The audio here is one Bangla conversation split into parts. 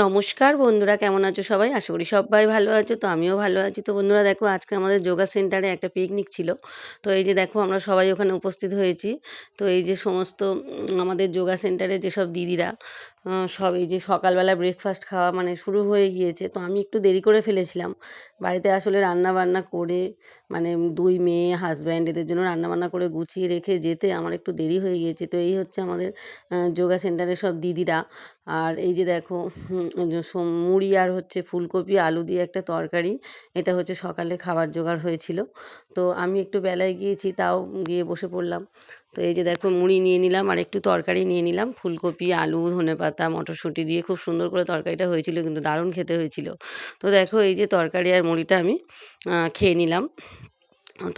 নমস্কার বন্ধুরা, কেমন আছো সবাই? আশা করি সবাই ভালো আছো। তো আমিও ভালো আছি। তো বন্ধুরা দেখো, আজকে আমাদের যোগা সেন্টারে একটা পিকনিক ছিল। তো এই যে দেখো, আমরা সবাই ওখানে উপস্থিত হয়েছি। তো এই যে সমস্ত আমাদের যোগা সেন্টারে যেসব দিদিরা সব এই যে সকালবেলা ব্রেকফাস্ট খাওয়া মানে শুরু হয়ে গিয়েছে। তো আমি একটু দেরি করে ফেলেছিলাম। বাড়িতে আসলে রান্না বান্না করে মানে দুই মেয়ে হাজব্যান্ড এদের জন্য রান্নাবান্না করে গুছিয়ে রেখে যেতে আমার একটু দেরি হয়ে গিয়েছে। তো এই হচ্ছে আমাদের যোগা সেন্টারের সব দিদিরা। আর এই যে দেখো, মুড়ি আর হচ্ছে ফুলকপি আলু দিয়ে একটা তরকারি, এটা হচ্ছে সকালে খাবার জোগাড় হয়েছিল। তো আমি একটু বেলায় গিয়েছি, তাও গিয়ে বসে পড়লাম। তো এই যে দেখো, মুড়ি নিয়ে নিলাম আর একটু তরকারি নিয়ে নিলাম, ফুলকপি আলু ধনেপাতা মটরশুঁটি দিয়ে খুব সুন্দর করে তরকারিটা হয়েছিল, কিন্তু দারুণ খেতে হয়েছিল। তো দেখো, এই যে তরকারি আর মুড়িটা আমি খেয়ে নিলাম।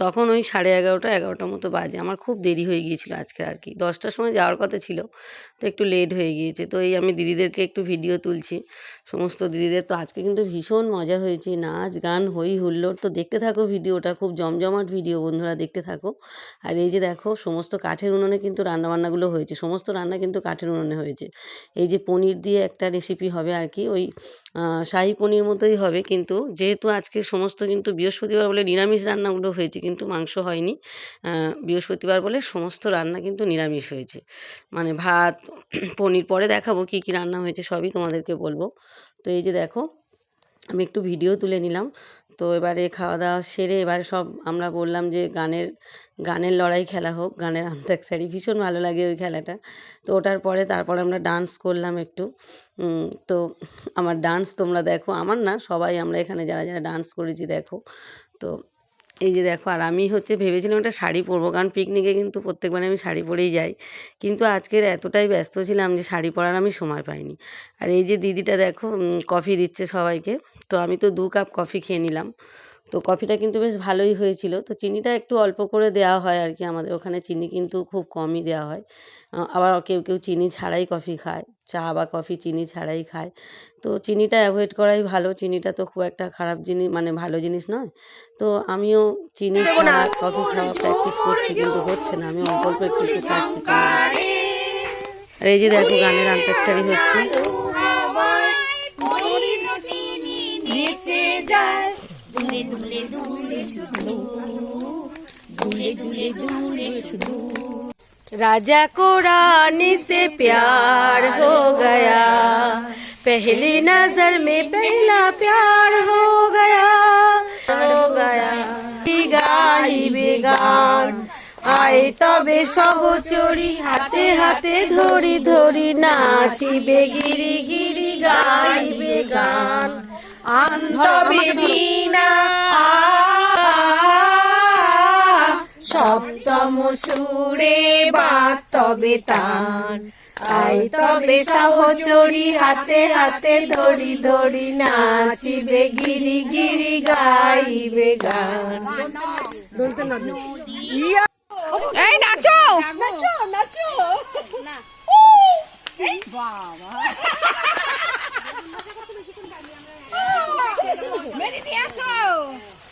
তখন ওই 11:30-11টার মতো বাজে। আমার খুব দেরি হয়ে গিয়েছিলো আজকে, আর কি 10টার সময় যাওয়ার কথা ছিল, তো একটু লেট হয়ে গিয়েছে। তো এই আমি দিদিদেরকে একটু ভিডিও তুলছি, সমস্ত দিদিদের। তো আজকে কিন্তু ভীষণ মজা হয়েছে, নাচ গান হই হুল্লোড়। তো দেখতে থাকো ভিডিওটা, খুব জমজমাট ভিডিও, বন্ধুরা দেখতে থাকো। আর এই যে দেখো, সমস্ত কাঠের উনুনে কিন্তু রান্নাবান্নাগুলো হয়েছে, সমস্ত রান্না কিন্তু কাঠের উনুনে হয়েছে। এই যে পনির দিয়ে একটা রেসিপি হবে আর কি, ওই শাহি পনির মতোই হবে, কিন্তু যেহেতু আজকে সমস্ত কিন্তু বৃহস্পতিবার বলে নিরামিষ রান্নাগুলো হয়েছে, কিন্তু মাংস হয়নি। বৃহস্পতিবার বলে সমস্ত রান্না কিন্তু নিরামিষ হয়েছে, মানে ভাত পনির। পরে দেখাবো কী কী রান্না হয়েছে, সবই তোমাদেরকে বলবো। তো এই যে দেখো, আমি একটু ভিডিও তুলে নিলাম। তো এবারে খাওয়া দাওয়া সেরে এবার সব আমরা বললাম যে গানের লড়াই খেলা হোক, গানের আন্তাক্ষরী, ভীষণ ভালো লাগে ওই খেলাটা। তো ওটার পরে তারপরে আমরা ডান্স করলাম একটু। তো আমার ডান্স তোমরা দেখো, আমার না, সবাই আমরা এখানে যারা যারা ডান্স করেছি দেখো। তো এই যে দেখো, আর আমি হচ্ছে ভেবেছিলাম একটা শাড়ি পরবো, কারণ পিকনিকে কিন্তু প্রত্যেকবার আমি শাড়ি পরেই যাই, কিন্তু আজকের এতটাই ব্যস্ত ছিলাম যে শাড়ি পরার আমি সময় পাইনি। আর এই যে দিদিটা দেখো, কফি দিচ্ছে সবাইকে। তো আমি তো 2 কাপ কফি খেয়ে নিলাম। তো কফিটা কিন্তু বেশ ভালোই হয়েছিল। তো চিনিটা একটু অল্প করে দেওয়া হয় আর কি, আমাদের ওখানে চিনি কিন্তু খুব কমই দেওয়া হয়। আবার কেউ কেউ চিনি ছাড়াই কফি খায়, চা বা কফি চিনি ছাড়াই খায়। তো চিনিটা অ্যাভয়েড করাই ভালো, চিনিটা তো খুব একটা খারাপ জিনিস, মানে ভালো জিনিস নয়। তো আমিও চিনি ছাড়া কফি খাওয়া প্র্যাকটিস করছি, কিন্তু হচ্ছে না, আমি অল্প অল্প একটু একটু খাচ্ছি চিনি। আর এই যে দেখো, গানের আন্তাক্ষরী হচ্ছে। राजा को रानी से प्यार हो गया, पहली नजर में पहला प्यार हो गया, गाई बेगान आए तबे सहचरी, हाथे हाथे धरी धरी नाचिबे गिरी गिरी गाइबे गान, तबे बीना সপ্তম সুরে বাঁধ তবে তান, আই তবে সহচরি, হাতে হাতে ধরি ধরি নাচিবে গিরি গিরি গাইবে গান। এই নাচো নাচো নাচো, বাবা মেরিদি আসো,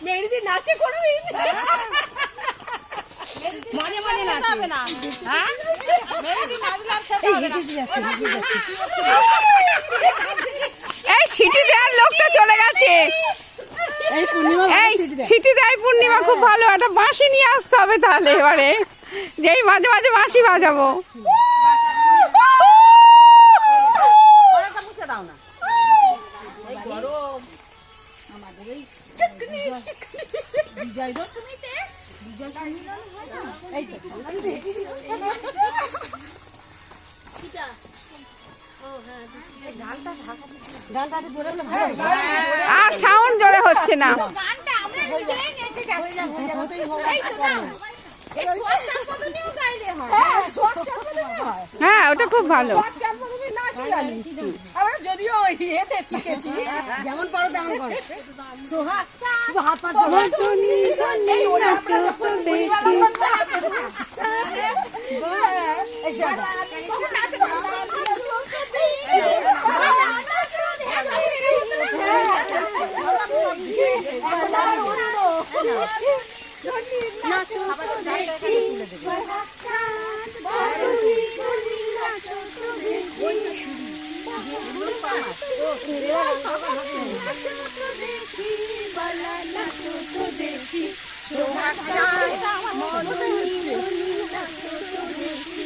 মেরিদি নাচে কোনোদিন মানে মানে নাচবে না, হ্যাঁ মেরিদি নাচলে আর খেতে হবে না। এই সিটি দেওয়ার লোকটা চলে গেছে, এই পূর্ণিমা, এই সিটি দেয় পূর্ণিমা, খুব ভালো। একটা বাঁশি নিয়ে আসতে হবে তাহলে, এবারে যেই মাঝে মাঝে বাঁশি বাজাবো। আর সাউন্ড জোরে হচ্ছে না, হ্যাঁ ওটা খুব ভালো। যদিও শিখেছি, যেমন পারো তেমন করো, হাত পা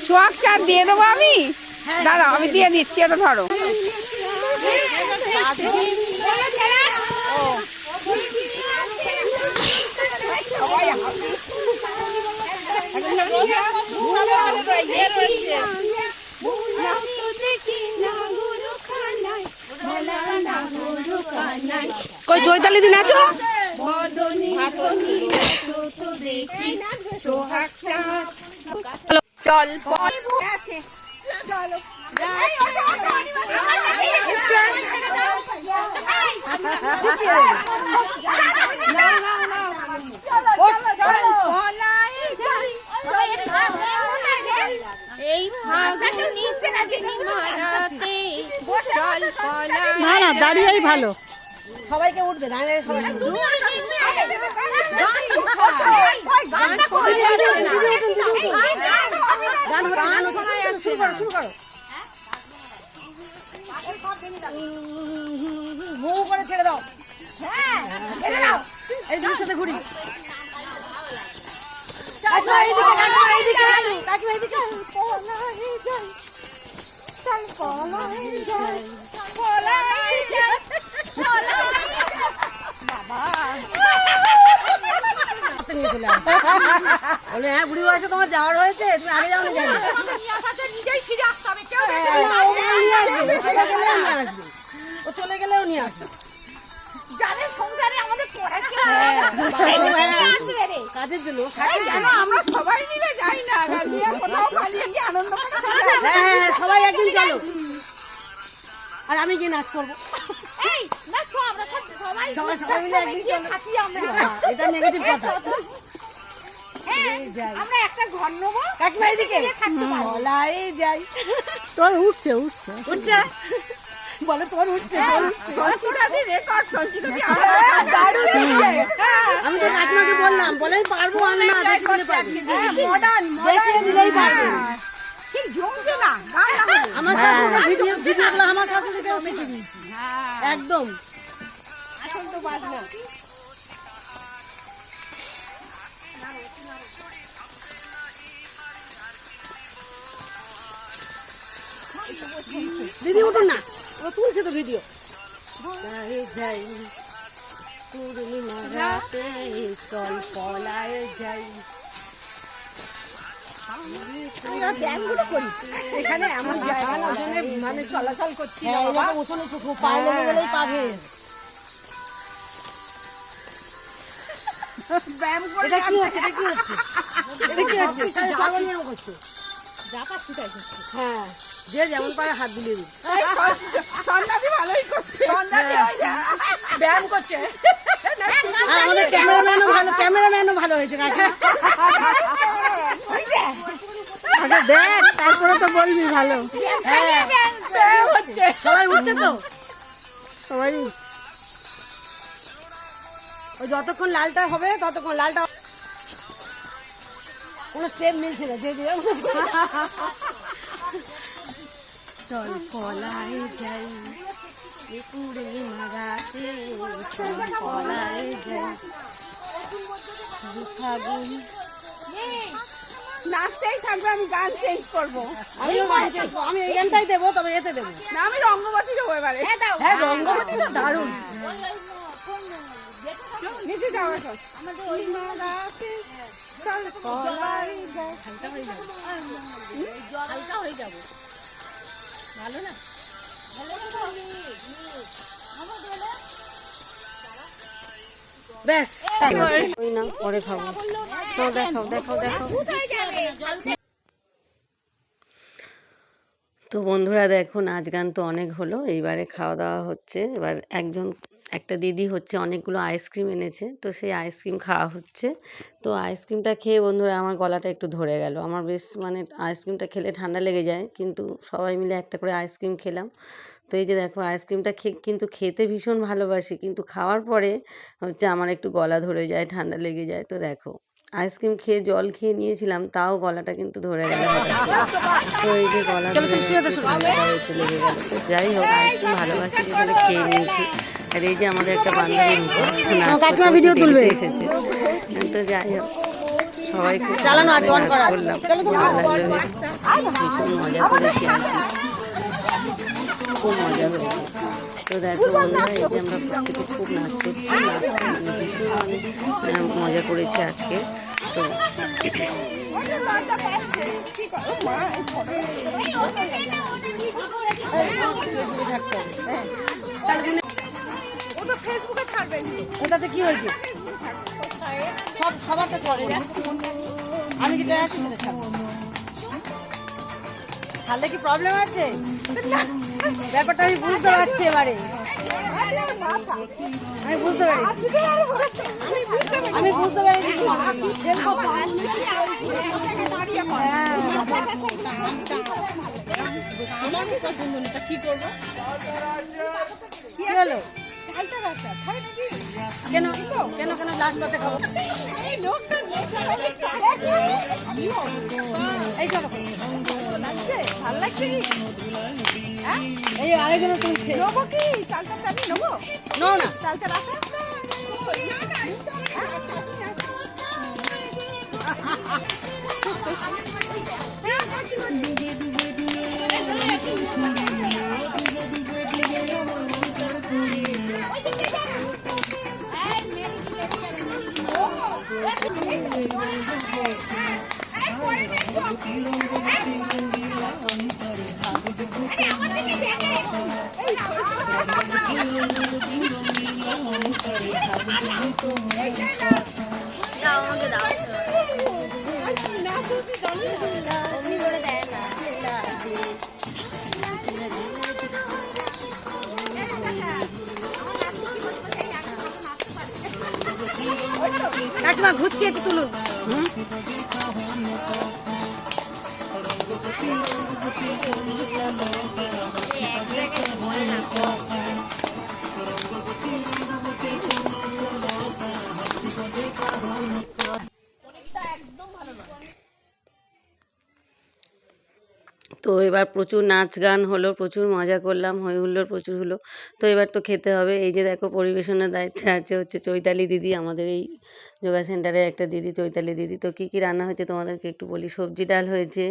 সোহাগ চাঁদ দিয়ে দেবো আমি, দাঁড়াও আমি দিয়ে দিচ্ছি, এটা ধরো। কই চৈতালি দিন আছো? চল না না দাঁড়িয়েই ভালো। সবাইকে উঠবে না, করে ছেড়ে দাও। এই জিনিস সাথে ঘুরি। বলে হ্যাঁ বুড়ি বয়সে তোমার যাওয়ার হয়েছে, তুমি আগে যাও না, ও চলে গেলেও নিয়ে আসবে। কাজের জন্য আমরা সবাই মিলে যাই না, আনন্দ করে। হ্যাঁ সবাই একদিন চলো, আর আমি গিয়ে নাচ করবো। সবাই মিলে একদিন চলো, এটা নেগেটিভ কথা। আমরা একটা ঘর নেবো, যাই। তোর উঠছে উঠছে উঠছে, বলে তোর উঠছে। আমি তো কাকিমাকে বললাম, বলে পারবো আমি না, দেখিয়ে দিলেই পারবে। আমার শাশুড়ি ভিডিওগুলো আমার শাশুড়িকেও শিখে দিয়েছি একদম। দিদি উঠুন না, ও তুলছে তো ভিডিও। যাই পূর্ণিমা রাতে চল পলায় যাই। এখানে আমার জায়গা না, মানে চলাচল করছি, উঠোনে খুব পায়ে লেগে গেলেই পা ভেঙে যাবে। এটা কি হচ্ছে, এটা কি হচ্ছে, এটা কি হচ্ছে? নিয়ম করছে, হ্যাঁ যে যেমন পারে হাত বুলিয়ে দিন। ভালোই করছে, ব্যায়াম করছে। আমাদের ক্যামেরাম্যানও ভালো হয়েছে। আগে দেখ তারপরে তো বলবি ভালো। সবাই উঠছে তো, সবাই ওই যতক্ষণ লালটা হবে ততক্ষণ লালটা কোনো স্টেপ মিলছে না। যে চল পলায় যাই পূর্ণিমা রাতে, চল পলায় যাই ফাগুন। নাচতেই থাকবে, আমি গান চেঞ্জ করবো। আমি এই গানটাই দেবো, তবে এতে দেবো না, আমি রঙ্গবতী দেবো এবারে। হ্যাঁ রঙ্গবতী তো দারুণ। নিচে যাও এখন। হালকা হয়ে যাবো, ভালো না? ব্যাস ওই না, পরে খাবো। তো দেখাও দেখাও দেখাও। তো বন্ধুরা দেখো, নাচ গান তো অনেক হলো, এইবারে খাওয়া দাওয়া হচ্ছে। এবার একটা দিদি হচ্ছে অনেকগুলো আইসক্রিম এনেছে, তো সেই আইসক্রিম খাওয়া হচ্ছে। তো আইসক্রিমটা খেয়ে বন্ধুরা আমার গলাটা একটু ধরে গেল। আমার বেশ মানে আইসক্রিমটা খেলে ঠান্ডা লেগে যায়, কিন্তু সবাই মিলে একটা করে আইসক্রিম খেলাম। তো এই যে দেখো আইসক্রিমটা কিন্তু খেতে ভীষণ ভালোবাসি, কিন্তু খাওয়ার পরে হচ্ছে আমার একটু গলা ধরে যায়, ঠান্ডা লেগে যায়। তো দেখো আইসক্রিম খেয়ে জল খেয়ে নিয়েছিলাম, তাও গলাটা কিন্তু ধরে গেল হঠাৎ করে। তো এই যে গলা ধরে যাচ্ছে, ঠান্ডাটা একটু লেগে গেল। তো যাই হোক, আইসক্রিম ভালোবাসি বলে খেয়ে নিয়েছি। আর এই যে আমাদের একটা বান্ধবী এসেছে। তো যাই হোক, সবাই খুব নাচ করলাম, ভালো লাগলো বেশ, ভীষণ মজা করেছি আর কি, খুব মজা হয়েছে। তো দেখো বন্ধুরা, এই যে আমরা প্রত্যেকে খুব নাচ করছি, ভীষণ মজা করেছি আজকে। তো ওটাতে কি হয়েছে? সবারটা চলে যাচ্ছে, আমি যেটা আছি সেটা ছাড়বো। ছাড়লে কি প্রবলেম আছে? ব্যাপারটা আমি বুঝতে পারছি এবারে, আমি বুঝতে পেরেছি, আমি বুঝতে পেরেছি। কি করবো? কি হলো? কেন কেন কেন লাস্ট পাতে খাবো? এই আরেকজন তুলছে, নো না কাকিমা ঘুরছি, একটু তুলুন। তো এবার প্রচুর নাচ গান হলো, প্রচুর মজা করলাম, হই হুল্লোড় প্রচুর হলো। তো এবার তো খেতে হবে। এই যে দেখো, পরিবেশনের দায়িত্বে আছে হচ্ছে চৈতালি দিদি, আমাদের এই যোগা সেন্টারের একটা দিদি, চৈতালি দিদি। তো কী কী রান্না হয়েছে তোমাদেরকে একটু বলি। সবজি ডাল হয়েছে,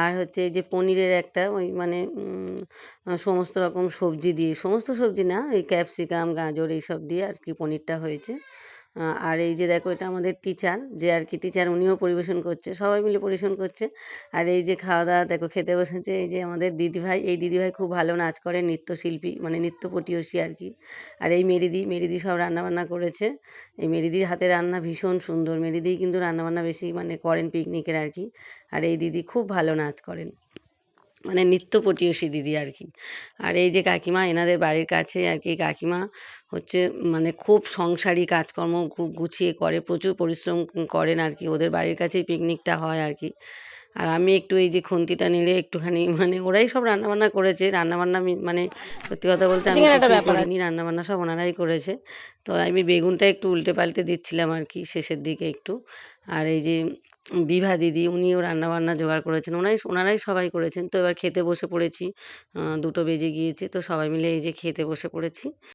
আর হচ্ছে এই যে পনিরের একটা ওই মানে সমস্ত রকম সবজি দিয়ে, সমস্ত সবজি না, এই ক্যাপসিকাম গাজর এইসব দিয়ে আর কি পনিরটা হয়েছে। আর এই যে দেখো, এটা আমাদের টিচার, যে আর কি টিচার, উনিও পরিবেশন করছে, সবাই মিলে পরিবেশন করছে। আর এই যে খাওয়া দাওয়া দেখো, খেতে বসেছে এই যে আমাদের দিদিভাই। এই দিদিভাই খুব ভালো নাচ করে, নৃত্যশিল্পী, মানে নৃত্য পটীয়সী আর কি। আর এই মেরিদি সব রান্নাবান্না করেছে। এই মেরিদির হাতে রান্না ভীষণ সুন্দর, মেরিদিই কিন্তু রান্নাবান্না বেশি মানে করেন পিকনিকের আর কি। আর এই দিদি খুব ভালো নাচ করেন, মানে নৃত্য পটীয়সী দিদি আর কি। আর এই যে কাকিমা, এনাদের বাড়ির কাছে আর কি কাকিমা হচ্ছে মানে খুব সংসারী কাজকর্ম খুব গুছিয়ে করে, প্রচুর পরিশ্রম করেন আর কি। ওদের বাড়ির কাছেই পিকনিকটা হয় আর কি। আর আমি একটু এই যে খুন্তিটা নিলে একটুখানি, মানে ওরাই সব রান্নাবান্না করেছে, রান্নাবান্না মানে সত্যি কথা বলতে আমি কিছুই করিনি, রান্নাবান্না সব ওনারাই করেছে। তো আমি বেগুনটা একটু উল্টে পাল্টে দিচ্ছিলাম আর কি শেষের দিকে একটু। আর এই যে বিভা দিদি, উনিও রান্নাবান্না জোগাড় করেছেন, ওনারাই সবাই করেছেন। তো এবার খেতে বসে পড়েছি, 2টো বেজে গিয়েছে। তো সবাই মিলে এই যে খেতে বসে পড়েছি।